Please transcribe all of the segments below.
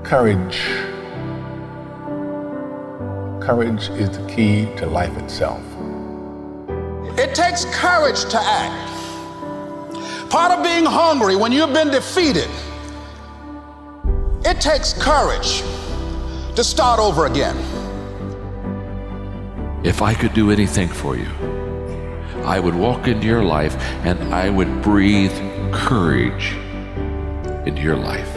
Courage. Courage is the key to life itself. It takes courage to act. Part of being hungry when you've been defeated, it takes courage to start over again. If I could do anything for you, I would walk into your life and I would breathe courage into your life.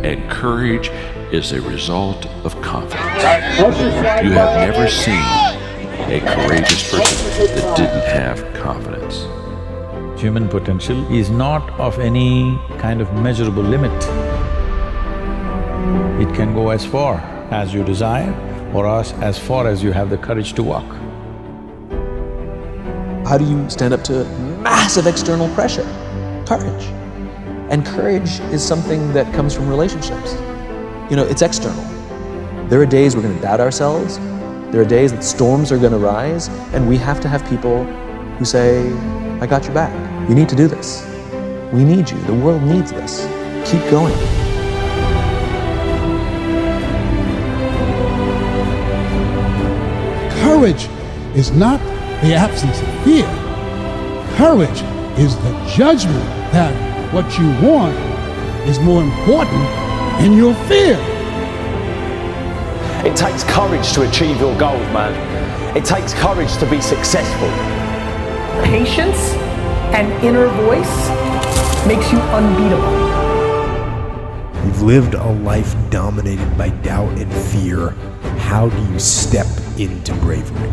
And courage is a result of confidence. You have never seen a courageous person that didn't have confidence. Human potential is not of any kind of measurable limit. It can go as far as you desire or as far as you have the courage to walk. How do you stand up to massive external pressure? Courage. And courage is something that comes from relationships. You know, it's external. There are days we're going to doubt ourselves. There are days that storms are going to rise, and we have to have people who say, I got your back. You need to do this. We need you. The world needs this. Keep going. Courage is not the absence of fear. Courage is the judgment that what you want is more important than your fear. It takes courage to achieve your goals, man. It takes courage to be successful. Patience and inner voice makes you unbeatable. You've lived a life dominated by doubt and fear. How do you step into bravery?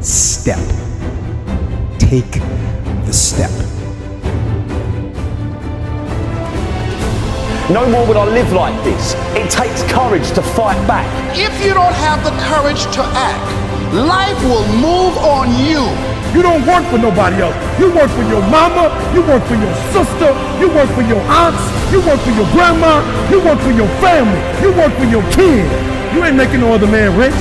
Step. Take the step. No more would I live like this. It takes courage to fight back. If you don't have the courage to act, life will move on you. You don't work for nobody else. You work for your mama, you work for your sister, you work for your aunts, you work for your grandma, you work for your family, you work for your kids. You ain't making no other man rich.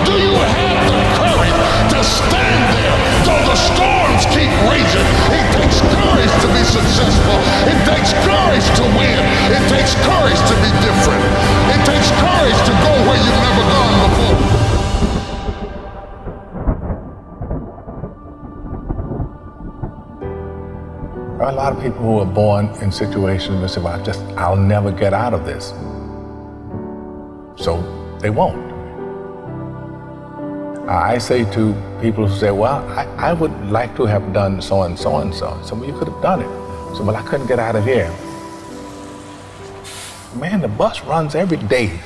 Do you have the courage to stand there though the storms keep raging? It takes courage to be successful. It takes courage to win. It takes courage to be different. It takes courage to go where you've never gone before. There are a lot of people who are born in situations where they say, well, I'll never get out of this. So they won't. I say to people who say, well, I would like to have done so and so and so. So, well, you could have done it. So, well, I couldn't get out of here. Man, the bus runs every day.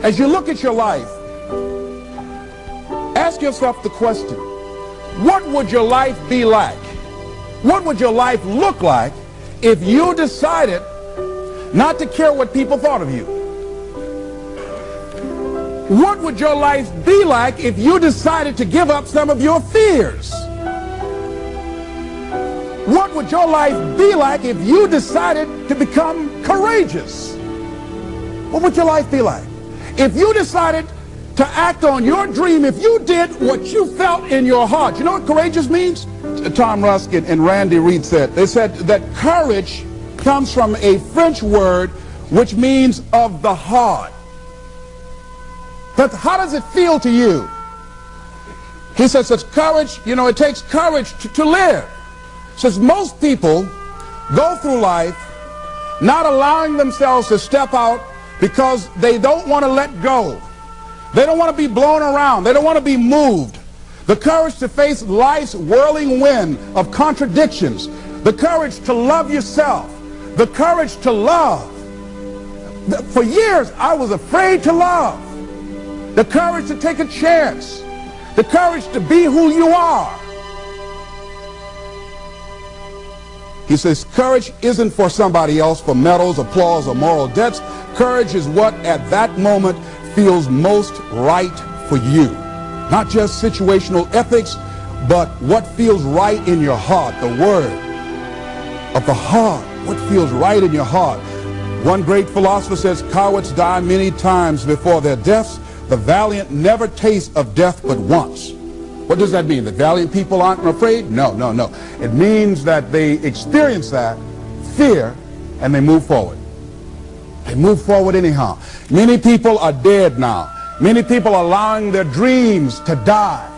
As you look at your life, ask yourself the question, what would your life be like? What would your life look like if you decided not to care what people thought of you? What would your life be like if you decided to give up some of your fears? What would your life be like if you decided to become courageous? What would your life be like? If you decided to act on your dream, if you did what you felt in your heart. You know what courageous means? Tom Ruskin and Randy Reed said. They said that courage comes from a French word which means of the heart. But how does it feel to you? He says it's courage, you know, it takes courage to live. Says most people go through life not allowing themselves to step out because they don't want to let go. They don't want to be blown around. They don't want to be moved. The courage to face life's whirling wind of contradictions. The courage to love yourself. The courage to love. For years, I was afraid to love. The courage to take a chance. The courage to be who you are. He says courage isn't for somebody else, for medals, applause, or moral debts. Courage is what at that moment feels most right for you. Not just situational ethics, but what feels right in your heart, the word of the heart, what feels right in your heart. One great philosopher says, cowards die many times before their deaths. The valiant never taste of death but once. What does that mean? That valiant people aren't afraid? No, no, no. It means that they experience that fear and they move forward. They move forward anyhow. Many people are dead now. Many people are allowing their dreams to die.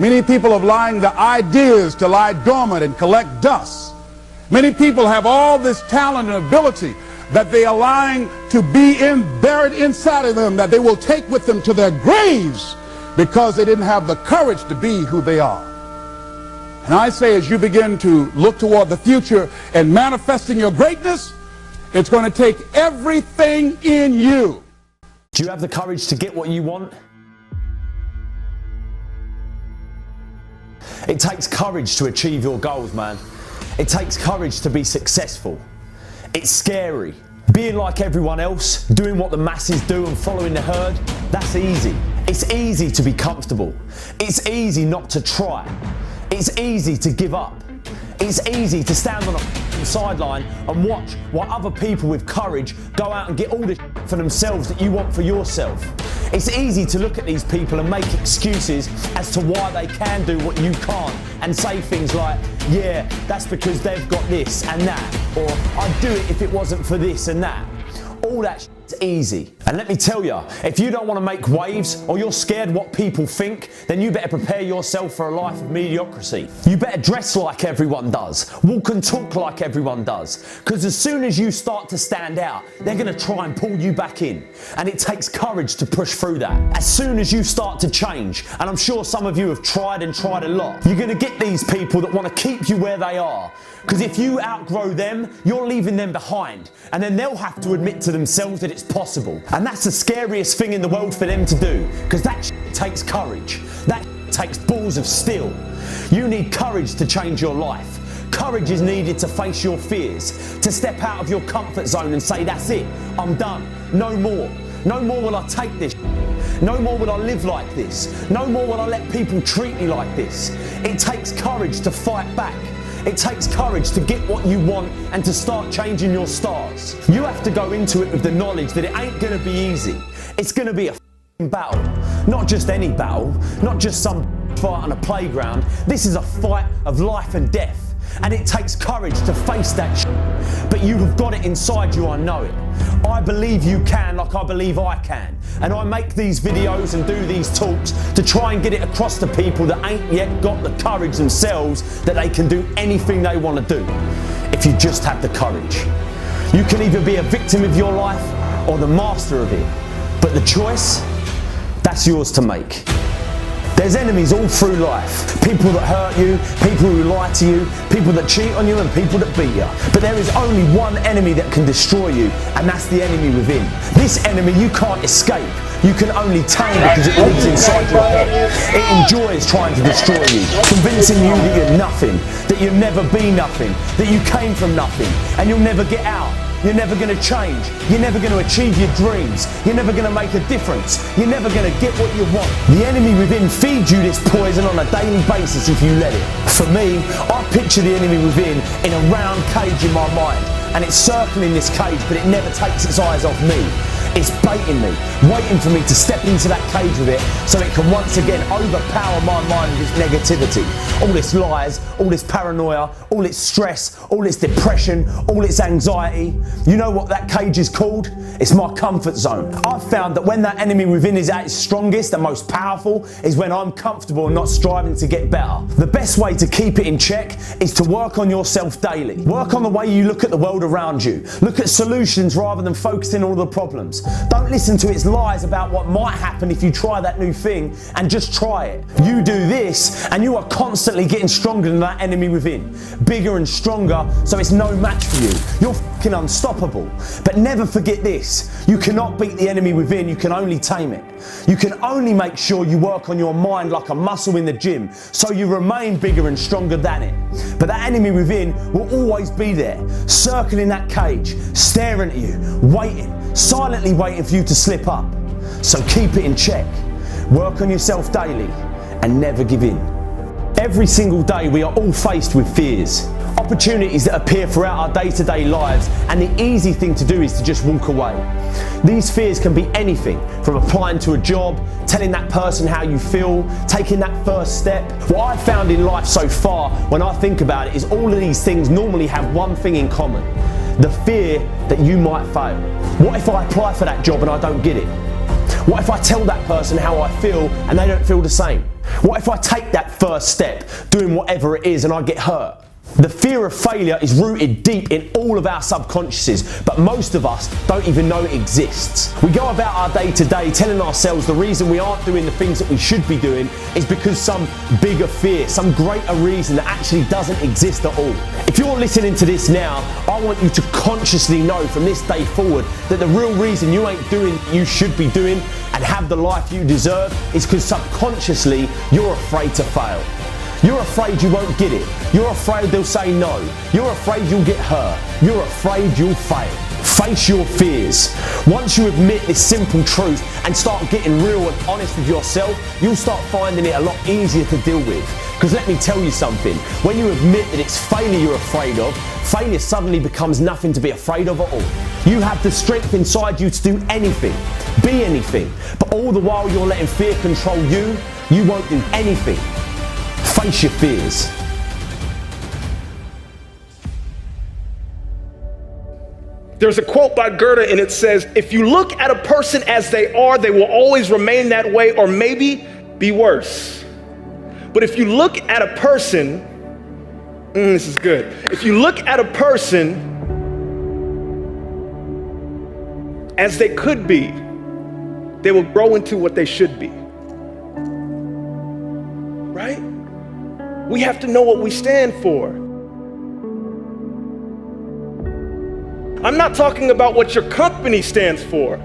Many people are allowing the ideas to lie dormant and collect dust. Many people have all this talent and ability that they are allowing to be buried inside of them, that they will take with them to their graves because they didn't have the courage to be who they are. And I say, as you begin to look toward the future and manifesting your greatness, it's going to take everything in you. Do you have the courage to get what you want? It takes courage to achieve your goals, man. It takes courage to be successful. It's scary. Being like everyone else, doing what the masses do and following the herd, that's easy. It's easy to be comfortable. It's easy not to try. It's easy to give up. It's easy to stand on a sideline and watch while other people with courage go out and get all the for themselves that you want for yourself. It's easy to look at these people and make excuses as to why they can do what you can't and say things like, yeah, that's because they've got this and that, or I'd do it if it wasn't for this and that. All that shit's easy. And let me tell you, if you don't want to make waves or you're scared what people think, then you better prepare yourself for a life of mediocrity. You better dress like everyone does, walk and talk like everyone does, because as soon as you start to stand out, they're going to try and pull you back in. And it takes courage to push through that. As soon as you start to change, and I'm sure some of you have tried and tried a lot, you're going to get these people that want to keep you where they are. Because if you outgrow them, you're leaving them behind. And then they'll have to admit to themselves that it's possible. And that's the scariest thing in the world for them to do. Because that shit takes courage. That shit takes balls of steel. You need courage to change your life. Courage is needed to face your fears. To step out of your comfort zone and say, that's it, I'm done. No more. No more will I take this shit. No more will I live like this. No more will I let people treat me like this. It takes courage to fight back. It takes courage to get what you want and to start changing your stars. You have to go into it with the knowledge that it ain't going to be easy. It's going to be a battle. Not just any battle, not just some fight on a playground. This is a fight of life and death. And it takes courage to face that shit. But you have got it inside you, I know it. I believe you can like I believe I can. And I make these videos and do these talks to try and get it across to people that ain't yet got the courage themselves that they can do anything they want to do. If you just have the courage. You can either be a victim of your life or the master of it. But the choice, that's yours to make. There's enemies all through life. People that hurt you, people who lie to you, people that cheat on you and people that beat you. But there is only one enemy that can destroy you, and that's the enemy within. This enemy you can't escape. You can only tame because it lives inside your head. It enjoys trying to destroy you, convincing you that you're nothing, that you'll never be nothing, that you came from nothing, and you'll never get out. You're never going to change. You're never going to achieve your dreams. You're never going to make a difference. You're never going to get what you want. The enemy within feeds you this poison on a daily basis if you let it. For me, I picture the enemy within in a round cage in my mind. And it's circling this cage, but it never takes its eyes off me. It's baiting me, waiting for me to step into that cage with it so it can once again overpower my mind with its negativity. All this lies, all this paranoia, all its stress, all its depression, all its anxiety. You know what that cage is called? It's my comfort zone. I've found that when that enemy within is at its strongest and most powerful is when I'm comfortable and not striving to get better. The best way to keep it in check is to work on yourself daily. Work on the way you look at the world around you. Look at solutions rather than focusing on all the problems. Don't listen to its lies about what might happen if you try that new thing, and just try it. You do this and you are constantly getting stronger than that enemy within. Bigger and stronger, so it's no match for you. You're fucking unstoppable. But never forget this. You cannot beat the enemy within, you can only tame it. You can only make sure you work on your mind like a muscle in the gym, so you remain bigger and stronger than it. But that enemy within will always be there, circling that cage, staring at you, waiting, silently waiting for you to slip up. So keep it in check. Work on yourself daily and never give in. Every single day we are all faced with fears. Opportunities that appear throughout our day-to-day lives, and the easy thing to do is to just walk away. These fears can be anything from applying to a job, telling that person how you feel, taking that first step. What I've found in life so far, when I think about it, is all of these things normally have one thing in common: the fear that you might fail. What if I apply for that job and I don't get it? What if I tell that person how I feel and they don't feel the same? What if I take that first step, doing whatever it is, and I get hurt? The fear of failure is rooted deep in all of our subconsciouses, but most of us don't even know it exists. We go about our day to day telling ourselves the reason we aren't doing the things that we should be doing is because some bigger fear, some greater reason that actually doesn't exist at all. If you're listening to this now, I want you to consciously know from this day forward that the real reason you ain't doing what you should be doing and have the life you deserve is because subconsciously you're afraid to fail. You're afraid you won't get it. You're afraid they'll say no. You're afraid you'll get hurt. You're afraid you'll fail. Face your fears. Once you admit this simple truth and start getting real and honest with yourself, you'll start finding it a lot easier to deal with. Because let me tell you something, when you admit that it's failure you're afraid of, failure suddenly becomes nothing to be afraid of at all. You have the strength inside you to do anything, be anything, but all the while you're letting fear control you, you won't do anything. Face your fears. There's a quote by Goethe and it says, if you look at a person as they are, they will always remain that way or maybe be worse. But if you look at a person, this is good. If you look at a person as they could be, they will grow into what they should be. Right? We have to know what we stand for. I'm not talking about what your company stands for.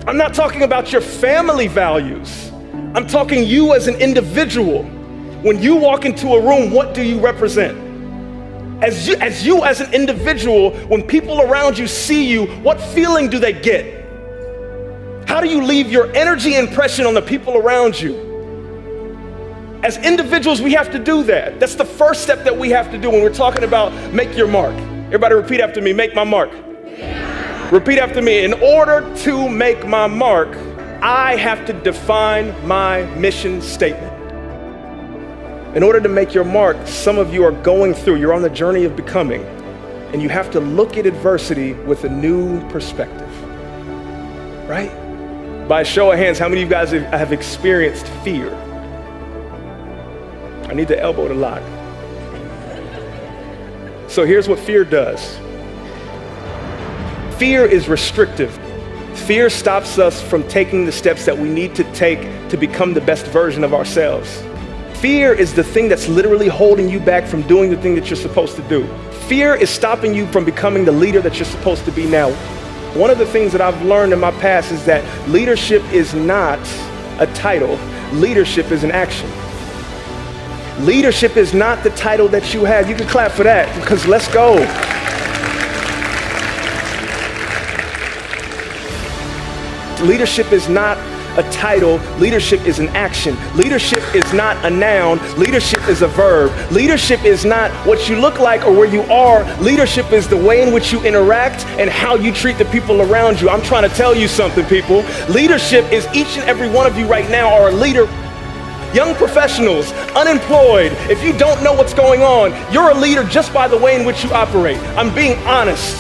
I'm not talking about your family values. I'm talking you as an individual. When you walk into a room, what do you represent? As you as an individual, when people around you see you, what feeling do they get? How do you leave your energy impression on the people around you? As individuals, we have to do that. That's the first step that we have to do when we're talking about make your mark. Everybody repeat after me, make my mark. Repeat after me, in order to make my mark, I have to define my mission statement. In order to make your mark, some of you are going through, you're on the journey of becoming, and you have to look at adversity with a new perspective, right? By a show of hands, how many of you guys have experienced fear? I need the elbow to lock. So here's what fear does. Fear is restrictive. Fear stops us from taking the steps that we need to take to become the best version of ourselves. Fear is the thing that's literally holding you back from doing the thing that you're supposed to do. Fear is stopping you from becoming the leader that you're supposed to be now. One of the things that I've learned in my past is that leadership is not a title. Leadership is an action. Leadership is not the title that you have. You can clap for that because let's go. Leadership is not a title. Leadership is an action. Leadership is not a noun. Leadership is a verb. Leadership is not what you look like or where you are. Leadership is the way in which you interact and how you treat the people around you. I'm trying to tell you something, people. Leadership is each and every one of you right now are a leader. Young professionals, unemployed, if you don't know what's going on, you're a leader just by the way in which you operate. I'm being honest.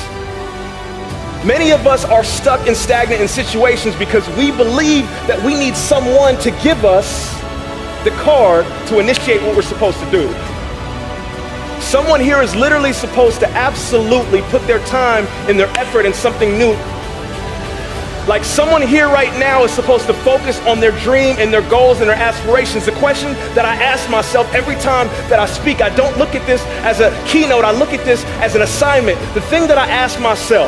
Many of us are stuck and stagnant in situations because we believe that we need someone to give us the card to initiate what we're supposed to do. Someone here is literally supposed to absolutely put their time and their effort in something new. Like someone here right now is supposed to focus on their dream and their goals and their aspirations. The question that I ask myself every time that I speak, I don't look at this as a keynote, I look at this as an assignment. The thing that I ask myself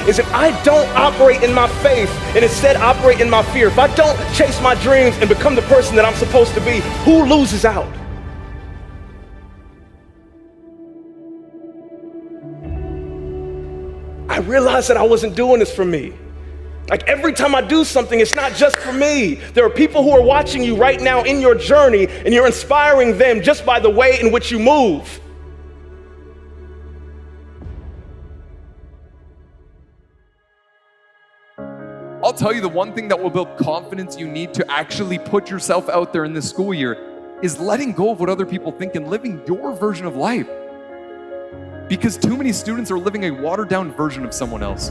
is if I don't operate in my faith and instead operate in my fear, if I don't chase my dreams and become the person that I'm supposed to be, who loses out? I realized that I wasn't doing this for me. Like every time I do something, it's not just for me. There are people who are watching you right now in your journey, and you're inspiring them just by the way in which you move. I'll tell you, the one thing that will build confidence you need to actually put yourself out there in this school year is letting go of what other people think and living your version of life. Because too many students are living a watered down version of someone else.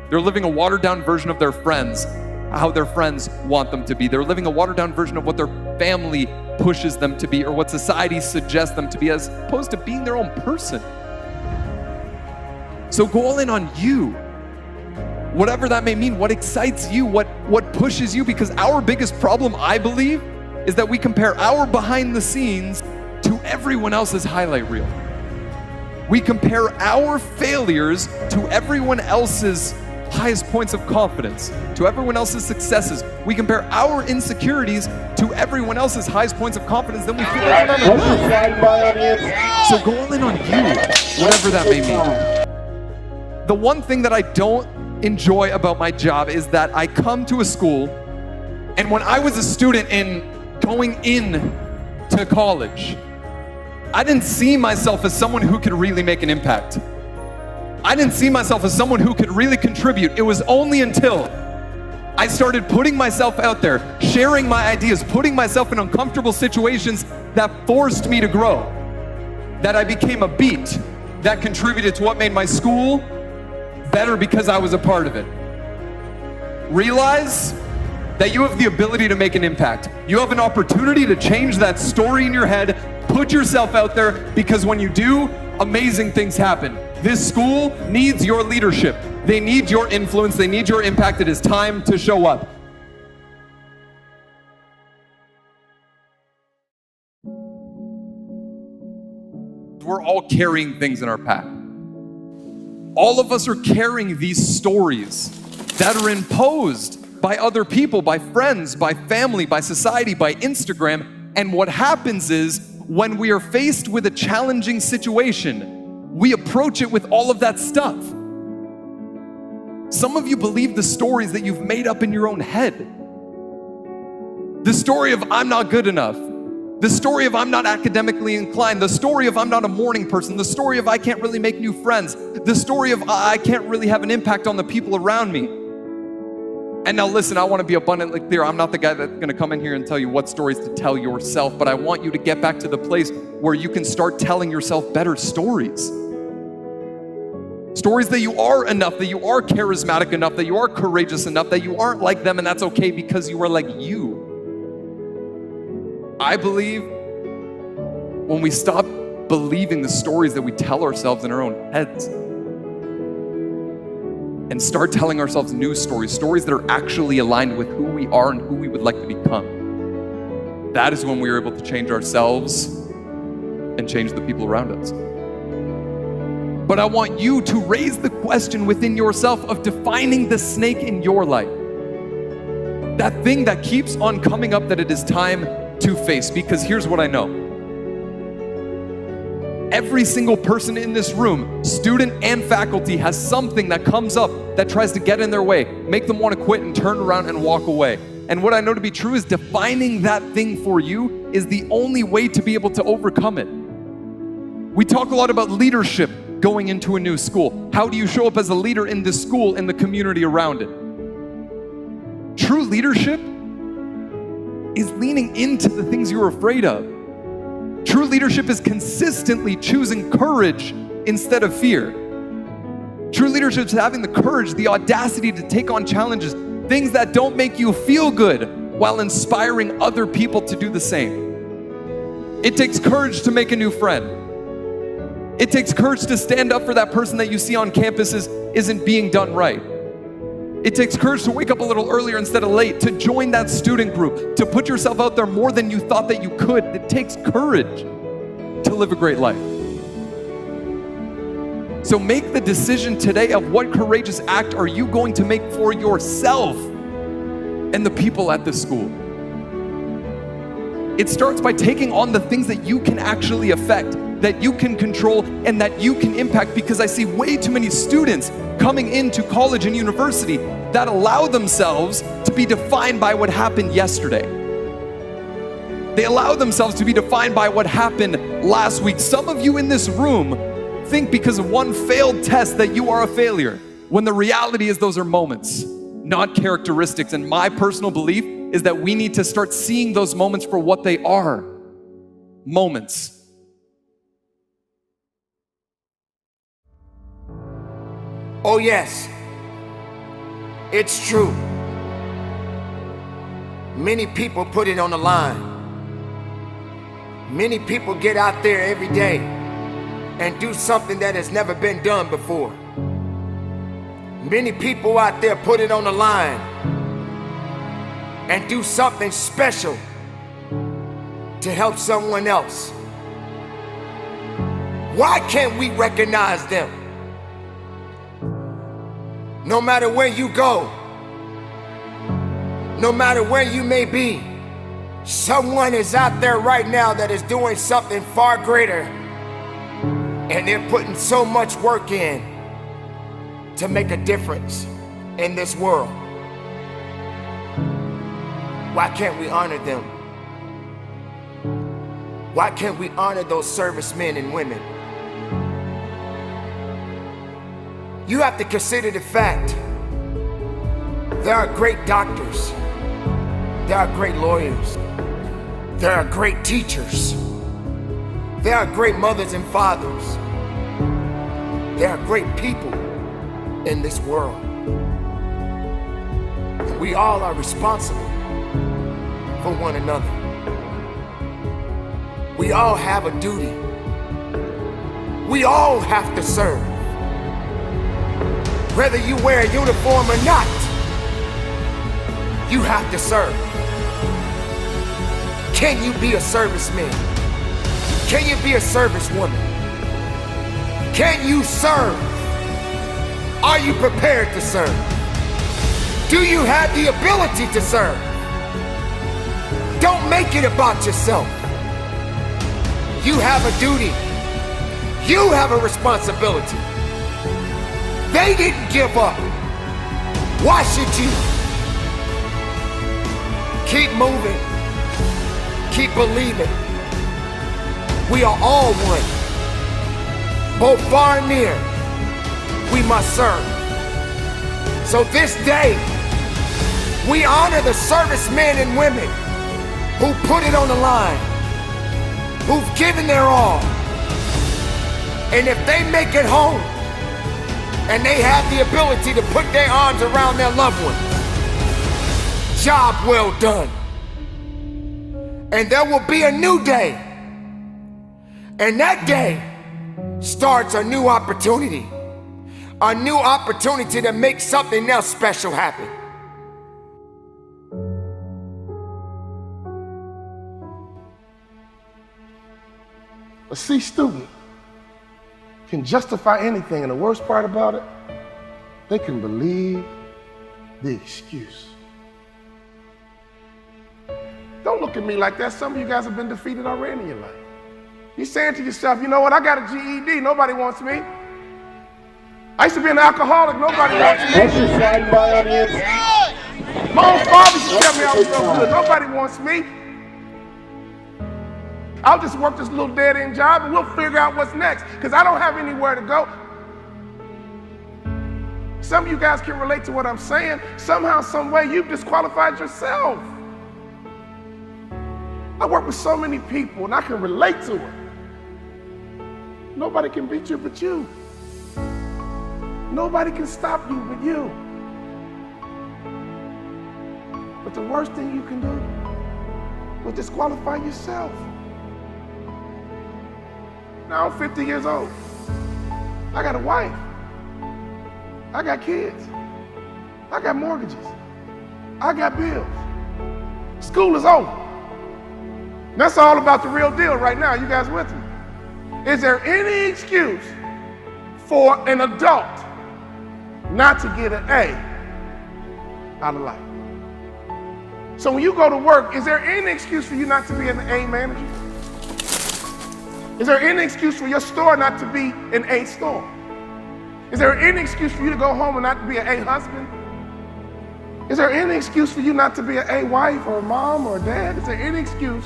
They're living a watered down version of their friends, how their friends want them to be. They're living a watered down version of what their family pushes them to be or what society suggests them to be, as opposed to being their own person. So go all in on you. Whatever that may mean, what excites you, what pushes you, because our biggest problem, I believe, is that we compare our behind the scenes to everyone else's highlight reel. We compare our failures to everyone else's highest points of confidence, to everyone else's successes. We compare our insecurities to everyone else's highest points of confidence, then we feel like we're not enough. So go all in on you, whatever that may mean. The one thing that I don't enjoy about my job is that I come to a school, and when I was a student in going in to college, I didn't see myself as someone who could really make an impact. I didn't see myself as someone who could really contribute. It was only until I started putting myself out there, sharing my ideas, putting myself in uncomfortable situations that forced me to grow, that I became a beat that contributed to what made my school better because I was a part of it. Realize that you have the ability to make an impact. You have an opportunity to change that story in your head. Put yourself out there, because when you do, amazing things happen. This school needs your leadership. They need your influence. They need your impact. It is time to show up. We're all carrying things in our pack. All of us are carrying these stories that are imposed by other people, by friends, by family, by society, by Instagram. And what happens is, when we are faced with a challenging situation, we approach it with all of that stuff. Some of you believe the stories that you've made up in your own head. The story of I'm not good enough. The story of I'm not academically inclined. The story of I'm not a morning person. The story of I can't really make new friends. The story of I can't really have an impact on the people around me. And now listen, I want to be abundantly clear. I'm not the guy that's going to come in here and tell you what stories to tell yourself, but I want you to get back to the place where you can start telling yourself better stories. Stories that you are enough, that you are charismatic enough, that you are courageous enough, that you aren't like them, and that's okay because you are like you. I believe when we stop believing the stories that we tell ourselves in our own heads and start telling ourselves new stories, stories that are actually aligned with who we are and who we would like to become, that is when we are able to change ourselves and change the people around us. But I want you to raise the question within yourself of defining the snake in your life. That thing that keeps on coming up that it is time to face. Because here's what I know. Every single person in this room, student and faculty, has something that comes up that tries to get in their way, make them want to quit and turn around and walk away. And what I know to be true is defining that thing for you is the only way to be able to overcome it. We talk a lot about leadership going into a new school. How do you show up as a leader in this school and the community around it? True leadership is leaning into the things you're afraid of. True leadership is consistently choosing courage instead of fear. True leadership is having the courage, the audacity to take on challenges, things that don't make you feel good, while inspiring other people to do the same. It takes courage to make a new friend. It takes courage to stand up for that person that you see on campus isn't being done right. It takes courage to wake up a little earlier instead of late, to join that student group, to put yourself out there more than you thought that you could. It takes courage to live a great life. So make the decision today of what courageous act are you going to make for yourself and the people at this school. It starts by taking on the things that you can actually affect, that you can control, and that you can impact, because I see way too many students coming into college and university that allow themselves to be defined by what happened yesterday. They allow themselves to be defined by what happened last week. Some of you in this room think because of one failed test that you are a failure, when the reality is those are moments, not characteristics. And my personal belief is that we need to start seeing those moments for what they are, moments. Oh yes, it's true. Many people put it on the line. Many people get out there every day and do something that has never been done before. Many people out there put it on the line and do something special to help someone else. Why can't we recognize them? No matter where you go, no matter where you may be, someone is out there right now that is doing something far greater, and they're putting so much work in to make a difference in this world. Why can't we honor them? Why can't we honor those servicemen and women? You have to consider the fact there are great doctors, there are great lawyers, there are great teachers, there are great mothers and fathers, there are great people in this world. And we all are responsible for one another. We all have a duty. We all have to serve. Whether you wear a uniform or not, you have to serve. Can you be a serviceman? Can you be a servicewoman? Can you serve? Are you prepared to serve? Do you have the ability to serve? Don't make it about yourself. You have a duty. You have a responsibility. They didn't give up. Why should you? Keep moving. Keep believing. We are all one. Both far and near, we must serve. So this day, we honor the servicemen and women who put it on the line, who've given their all. And if they make it home, and they have the ability to put their arms around their loved ones, job well done. And there will be a new day. And that day starts a new opportunity. A new opportunity to make something else special happen. A C student can justify anything, and the worst part about it, they can believe the excuse. Don't look at me like that. Some of you guys have been defeated already in your life. You're saying to yourself, you know what, I got a GED, nobody wants me. I used to be an alcoholic, nobody wants me. My own father used to tell me I was no good, nobody wants me. I'll just work this little dead-end job and we'll figure out what's next, because I don't have anywhere to go. Some of you guys can relate to what I'm saying. Somehow, some way, you've disqualified yourself. I work with so many people and I can relate to it. Nobody can beat you but you. Nobody can stop you but you. But the worst thing you can do is disqualify yourself. Now I'm 50 years old. I got a wife. I got kids. I got mortgages. I got bills. School is over. That's all about the real deal right now. You guys with me? Is there any excuse for an adult not to get an A out of life? So when you go to work, is there any excuse for you not to be an A manager? Is there any excuse for your store not to be an A store? Is there any excuse for you to go home and not to be an A husband? Is there any excuse for you not to be an A wife or a mom or a dad? Is there any excuse?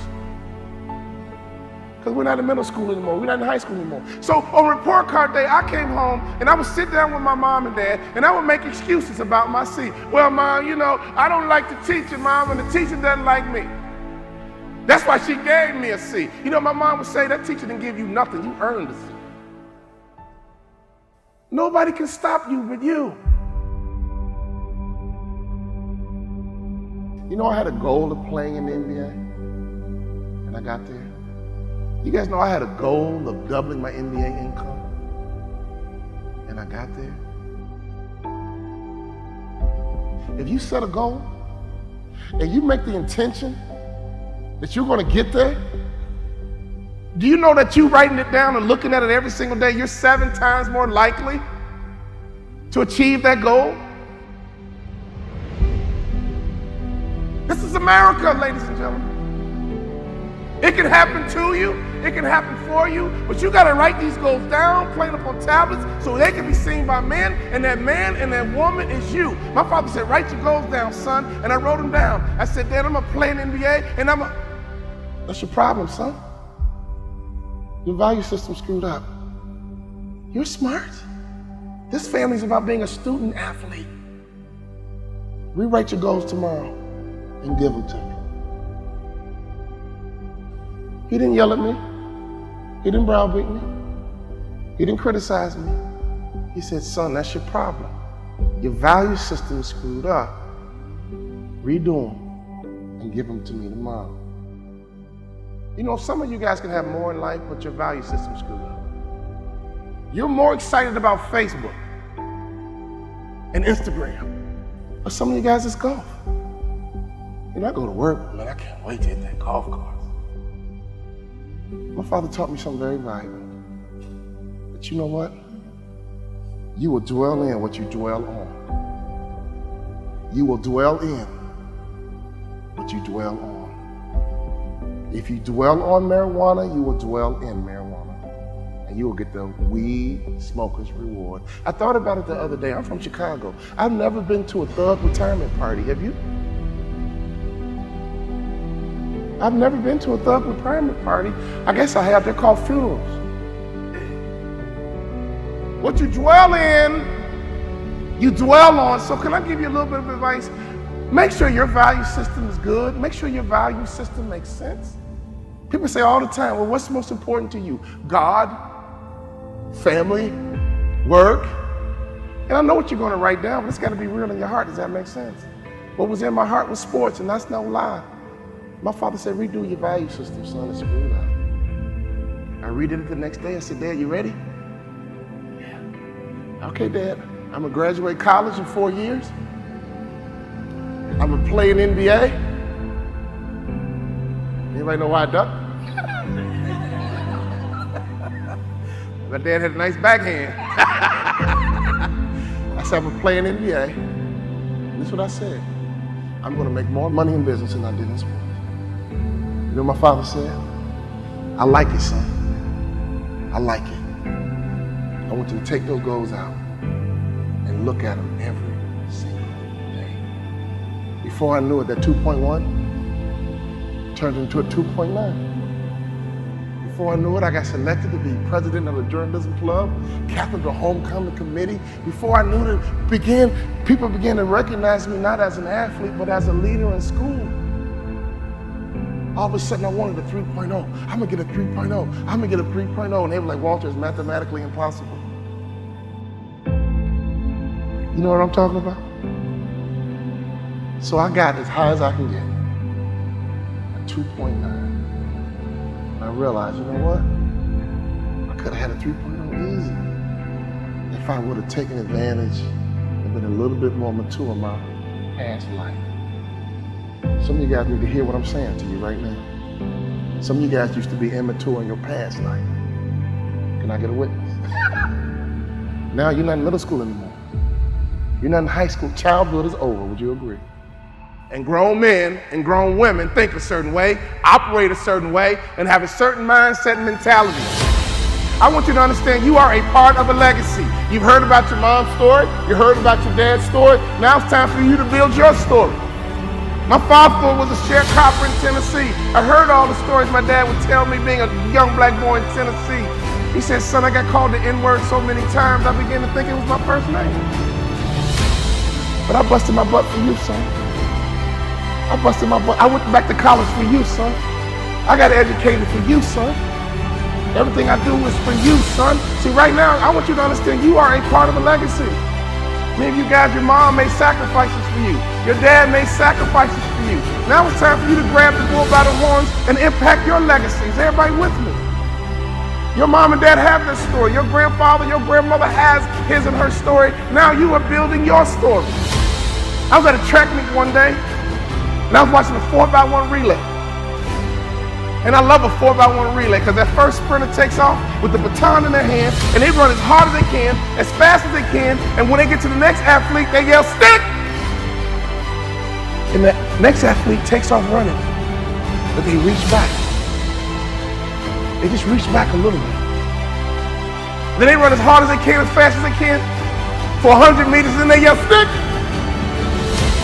Because we're not in middle school anymore. We're not in high school anymore. So on report card day, I came home and I would sit down with my mom and dad and I would make excuses about my C. Well, Mom, you know, I don't like the teacher, Mom, and the teacher doesn't like me. That's why she gave me a C. You know, my mom would say, that teacher didn't give you nothing. You earned a C. Nobody can stop you but you. You know, I had a goal of playing in the NBA, and I got there. You guys know I had a goal of doubling my NBA income, and I got there. If you set a goal, and you make the intention that you're gonna get there, do you know that you writing it down and looking at it every single day, you're 7 times more likely to achieve that goal? This is America, ladies and gentlemen. It can happen to you, it can happen for you, but you gotta write these goals down, plain up on tablets, so they can be seen by men, and that man and that woman is you. My father said, write your goals down, son, and I wrote them down. I said, Dad, I'm gonna play in NBA, and That's your problem, son. Your value system's screwed up. You're smart. This family's about being a student athlete. Rewrite your goals tomorrow and give them to me. He didn't yell at me. He didn't browbeat me. He didn't criticize me. He said, son, that's your problem. Your value system is screwed up. Redo them and give them to me tomorrow. You know, some of you guys can have more in life, but your value system is screwed up. You're more excited about Facebook and Instagram. But some of you guys, it's golf. You know, I go to work, man, I can't wait to hit that golf course. My father taught me something very valuable. But you know what? You will dwell in what you dwell on. You will dwell in what you dwell on. If you dwell on marijuana, you will dwell in marijuana. And you will get the weed smoker's reward. I thought about it the other day. I'm from Chicago. I've never been to a thug retirement party. Have you? I've never been to a thug retirement party. I guess I have. They're called funerals. What you dwell in, you dwell on. So can I give you a little bit of advice? Make sure your value system is good. Make sure your value system makes sense. People say all the time, well, what's most important to you? God, family, work. And I know what you're going to write down, but it's got to be real in your heart. Does that make sense? What was in my heart was sports, and that's no lie. My father said, redo your value system, son, it's screwed up. I redid it the next day. I said, Dad, you ready? Yeah. Okay, Dad, I'm gonna graduate college in 4 years. I'm gonna play in NBA. Anybody know why I ducked? My dad had a nice backhand. I said, I'm gonna play in NBA. And this is what I said. I'm gonna make more money in business than I did in sports. You know what my father said? I like it, son. I like it. I want you to take those goals out and look at them every single day. Before I knew it, that 2.1 turned into a 2.9. Before I knew it, I got selected to be president of the journalism club, captain of the homecoming committee. Before I knew it, people began to recognize me not as an athlete, but as a leader in school. All of a sudden, I wanted a 3.0. I'm gonna get a 3.0. I'm gonna get a 3.0. And they were like, Walter, it's mathematically impossible. You know what I'm talking about? So I got as high as I can get, a 2.9. And I realized, you know what? I could have had a 3.0 easy if I would have taken advantage and been a little bit more mature in my past life. Some of you guys need to hear what I'm saying to you right now. Some of you guys used to be immature in your past life. Can I get a witness? Now you're not in middle school anymore. You're not in high school. Childhood is over, would you agree? And grown men and grown women think a certain way, operate a certain way, and have a certain mindset and mentality. I want you to understand you are a part of a legacy. You've heard about your mom's story. You heard about your dad's story. Now it's time for you to build your story. My father was a sharecropper in Tennessee. I heard all the stories my dad would tell me being a young black boy in Tennessee. He said, son, I got called the N-word so many times, I began to think it was my first name. But I busted my butt for you, son. I busted my butt. I went back to college for you, son. I got educated for you, son. Everything I do is for you, son. See, right now, I want you to understand you are a part of a legacy. Many of you guys, your mom made sacrifices for you. Your dad made sacrifices for you. Now it's time for you to grab the bull by the horns and impact your legacies. Everybody with me? Your mom and dad have this story. Your grandfather, your grandmother has his and her story. Now you are building your story. I was at a track meet one day, and I was watching a 4x1 relay. And I love a 4x1 relay because that first sprinter takes off with the baton in their hand and they run as hard as they can, as fast as they can, and when they get to the next athlete, they yell, stick! And the next athlete takes off running, but they reach back. They just reach back a little bit. Then they run as hard as they can, as fast as they can, for 100 meters, and they yell, stick!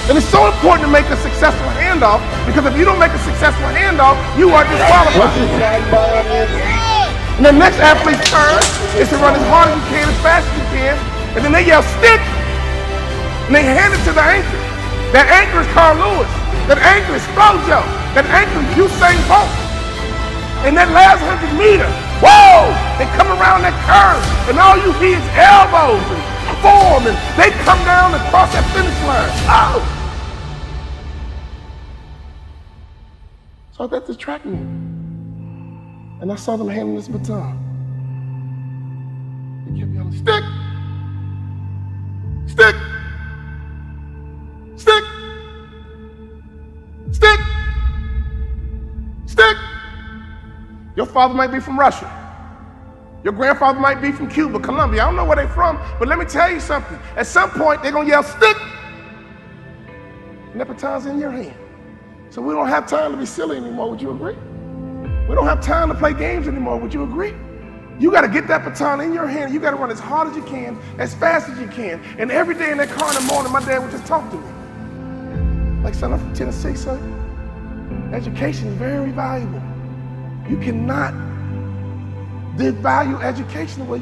And it's so important to make a successful handoff because if you don't make a successful handoff, you are disqualified. And the next athlete's turn is to run as hard as you can, as fast as you can, and then they yell stick, and they hand it to the anchor. That anchor is Carl Lewis. That anchor is Flojo. That anchor is Usain Bolt. And that last 100 meters, whoa! They come around that curve, and all you hear is elbows and form, and they come down and cross that finish line. Oh! So I was at the track meet, and I saw them handing this baton. They kept yelling, stick! Stick! Stick! Stick! Stick! Your father might be from Russia. Your grandfather might be from Cuba, Colombia. I don't know where they're from, but let me tell you something. At some point, they're gonna yell, stick! And that baton's in your hand. So we don't have time to be silly anymore, would you agree? We don't have time to play games anymore, would you agree? You gotta get that baton in your hand. You gotta run as hard as you can, as fast as you can. And every day in that car in the morning, my dad would just talk to me. Like, son, I'm from Tennessee, son. Education is very valuable. You cannot devalue education the way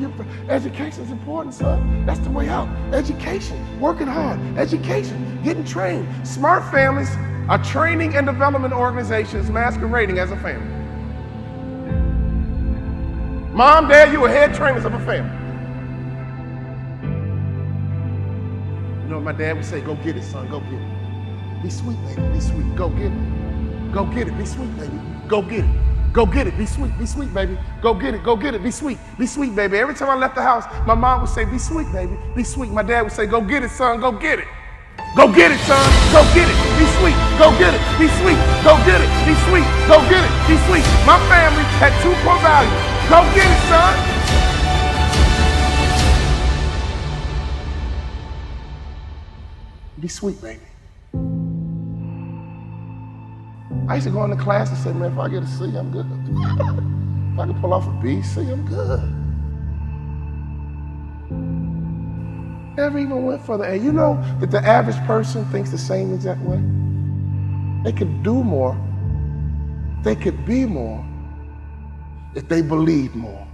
education is important, son. That's the way out. Education, working hard, education, getting trained. Smart families are training and development organizations masquerading as a family. Mom, dad, you are head trainers of a family. You know what my dad would say? Go get it, son, go get it. Be sweet, baby, be sweet, go get it. Go get it, be sweet, baby, go get it. Go get it, be sweet, baby. Go get it, be sweet, baby. Every time I left the house, my mom would say, be sweet, baby, be sweet. My dad would say, go get it, son, go get it. Go get it, son, go get it, be sweet, go get it, be sweet, go get it, be sweet, go get it, be sweet. My family had two core values. Go get it, son. Be sweet, baby. I used to go into class and say, man, if I get a C, I'm good. If I can pull off a B, C, I'm good. Never even went for the A. You know that the average person thinks the same exact way? They could do more, they could be more if they believe more.